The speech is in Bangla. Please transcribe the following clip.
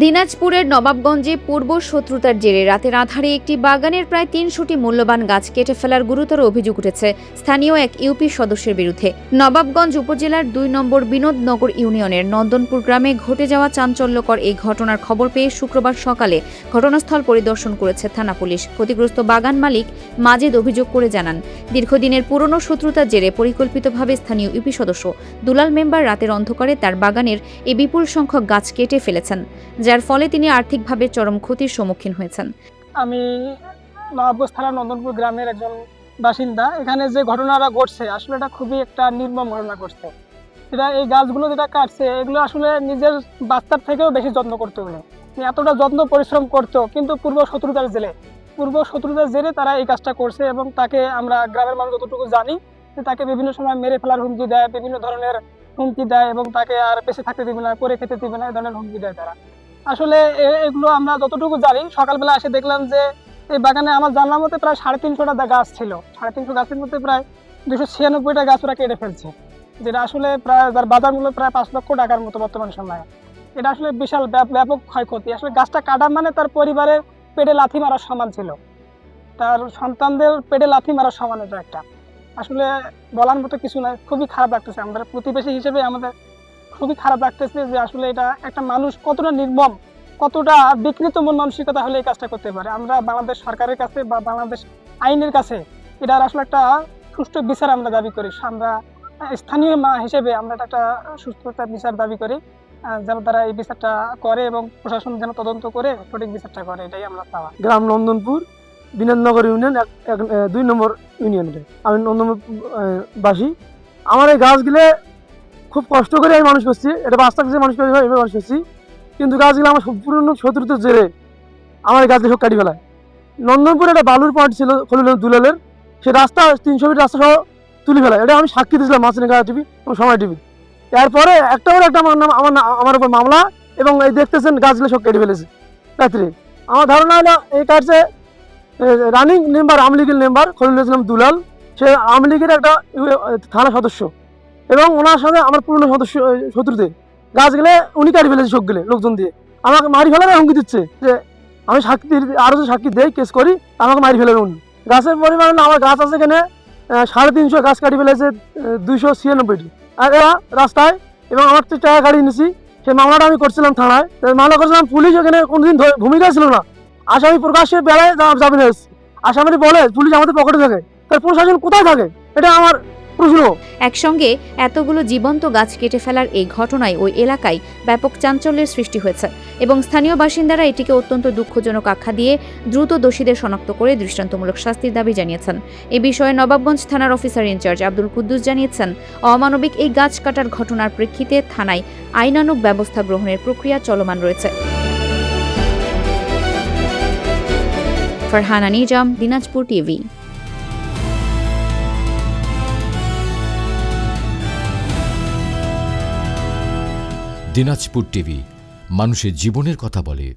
দিনাজপুরের নবাবগঞ্জে পূর্ব শত্রুতার জেরে রাতের আঁধারে একটি বাগানের প্রায় ৩০০টি মূল্যবান গাছ কেটে ফেলার গুরুতর অভিযোগ উঠেছে স্থানীয় এক ইউপি সদস্যের বিরুদ্ধে। নবাবগঞ্জ উপজেলার ২ নম্বর বিনোদনগর ইউনিয়নের নন্দনপুর গ্রামে ঘটে যাওয়া চাঞ্চল্যকর এই ঘটনার খবর পেয়ে শুক্রবার সকালে ঘটনাস্থল পরিদর্শন করেছে থানা পুলিশ। ক্ষতিগ্রস্ত বাগান মালিক মাজেদ অভিযোগ করে জানান, দীর্ঘদিনের পুরনো শত্রুতার জেরে পরিকল্পিতভাবে স্থানীয় ইউপি সদস্য দুলাল মেম্বার রাতের অন্ধকারে তার বাগানের এই বিপুল সংখ্যক গাছ কেটে ফেলেছেন, যার ফলে তিনি আর্থিকভাবে চরম ক্ষতির সম্মুখীন হয়েছেন। আমি নবাবগঞ্জ থানার নন্দনপুর গ্রামের একজন বাসিন্দা। এখানে যে ঘটনাটা ঘটছে আসলে এটা খুবই একটা নির্মম ঘটনা ঘটছে। এটা এই গাছগুলো যেটা কাটছে এগুলো আসলে নিজের বাচ্চার থেকেও বেশি যত্ন করতে হলে এতটা যত্ন পরিশ্রম করতো, কিন্তু পূর্ব শত্রুতার জেরে তারা এই কাজটা করছে। এবং তাকে আমরা গ্রামের মানুষ যতটুকু জানি যে তাকে বিভিন্ন সময় মেরে ফেলার হুমকি দেয়, বিভিন্ন ধরনের হুমকি দেয় এবং তাকে আর বেঁচে থাকতে দিবে না, করে খেতে দিবে না, এই ধরনের হুমকি দেয় তারা। আসলে এগুলো আমরা যতটুকু জানি, সকালবেলা এসে দেখলাম যে এই বাগানে আমার জানলার মতে প্রায় 350টা গাছ ছিল। 350 গাছের মধ্যে প্রায় 296টা গাছ ওরা কেটে ফেলছে, যেটা আসলে প্রায় যার বাজার মূল্য প্রায় 5 লক্ষ টাকার মতো বর্তমান সময়ে। এটা আসলে বিশাল ব্যাপক ক্ষয়ক্ষতি। আসলে গাছটা কাটা মানে তার পরিবারের পেটে লাথি মারার সমান ছিল, তার সন্তানদের পেটে লাথি মারার সমান। এটা একটা আসলে বলার মতো কিছু নয়। খুবই খারাপ লাগতেছে, আমাদের প্রতিবেশী হিসেবে আমাদের খুবই খারাপ লাগতেছে যে আসলে এটা একটা মানুষ কতটা নির্মম, কতটা বিকৃত মন মানসিকতা হলে এই কাজটা করতে পারে। আমরা বাংলাদেশ সরকারের কাছে বা বাংলাদেশ আইনের কাছে এটার আসলে একটা সুষ্ঠু বিচার আমরা দাবি করি। আমরা স্থানীয় হিসেবে আমরা একটা সুস্থতার বিচার দাবি করি, যেন তারা এই বিচারটা করে এবং প্রশাসন যেন তদন্ত করে সঠিক বিচারটা করে, এটাই আমরা চাওয়া। গ্রাম নন্দনপুর বিনোদনগর ইউনিয়ন 2 নম্বর ইউনিয়নে আমি নন্দনপুর বাসী। আমার এই গাছগুলো খুব কষ্ট করে আমি মানুষ করছি, এটা বাস্তব যে মানুষ করে এভাবে মানুষ করছি, কিন্তু গাছগুলো আমার পুরনো শত্রুতার জেরে আমার এই গাছগুলো সব কাটি ফেলায়। নন্দনপুরে একটা বালুর পয়েন্ট ছিল খলিল দুলালের, সে রাস্তা 300 ফিট রাস্তা সহ তুলে ফেলায়। এটা আমি সাক্ষী দিয়েছিলাম মাসিনিকা টিভি এবং সময় টিভি। এরপরে একটা আমার উপর মামলা, এবং এই দেখতেছেন গাছগুলো সব কেটে ফেলেছে রাত্রে। আমার ধারণা হলো এই কাজে রানিং মেম্বার, আওয়ামী লীগের মেম্বার খলিল ইসলাম দুলাল, সে আওয়ামী লীগের একটা থানা সদস্য, এবং ওনার সাথে আমার পুরনো শত্রুতে গাছগুলো উনি কাটি ফেলেছে সবগুলো লোকজন দিয়ে। আমাকে মারি ফেলার হুমকি দিচ্ছে যে আমি সাক্ষী আরও যদি সাক্ষী দেই, কেস করি, আমাকে মারি ফেলবে উনি। গাছের পরিমাণ আমার গাছ আছে এখানে 350 গাছ কাটি ফেলেছে 296টি। আর এরা রাস্তায়, এবং আমার তো টাকা গাড়ি নিয়েছি, সেই মামলাটা আমি করছিলাম থানায়। মামলা করছিলাম, পুলিশ ওখানে কোনোদিন ভূমিকা ছিল না। আসামি প্রকাশ্যে বেড়ায় যাবে না, আসামি বলে পুলিশ আমাদের পকেটে থাকে, তার প্রশাসন কোথায় থাকে? এটা আমার প্রশ্ন। একসঙ্গে এতগুলো জীবন্ত গাছ কেটে ফেলার এই ঘটনায় ওই এলাকায় ব্যাপক চাঞ্চল্যের সৃষ্টি হয়েছে এবং স্থানীয় বাসিন্দারা এটিকে অত্যন্ত দুঃখজনক আখ্যা দিয়ে দ্রুত দোষীদের শনাক্ত করে দৃষ্টান্তমূলক শাস্তির দাবি জানিয়েছেন। এ বিষয়ে নবাবগঞ্জ থানার অফিসার ইনচার্জ আব্দুল কুদ্দুস জানিয়েছেন, অমানবিক এই গাছ কাটার ঘটনার প্রেক্ষিতে থানায় আইনানুগ ব্যবস্থা গ্রহণের প্রক্রিয়া চলমান রয়েছে। ফারহানা নিজাম, দিনাজপুর টিভি। দিনাজপুর টিভি মানুষের জীবনের কথা বলে।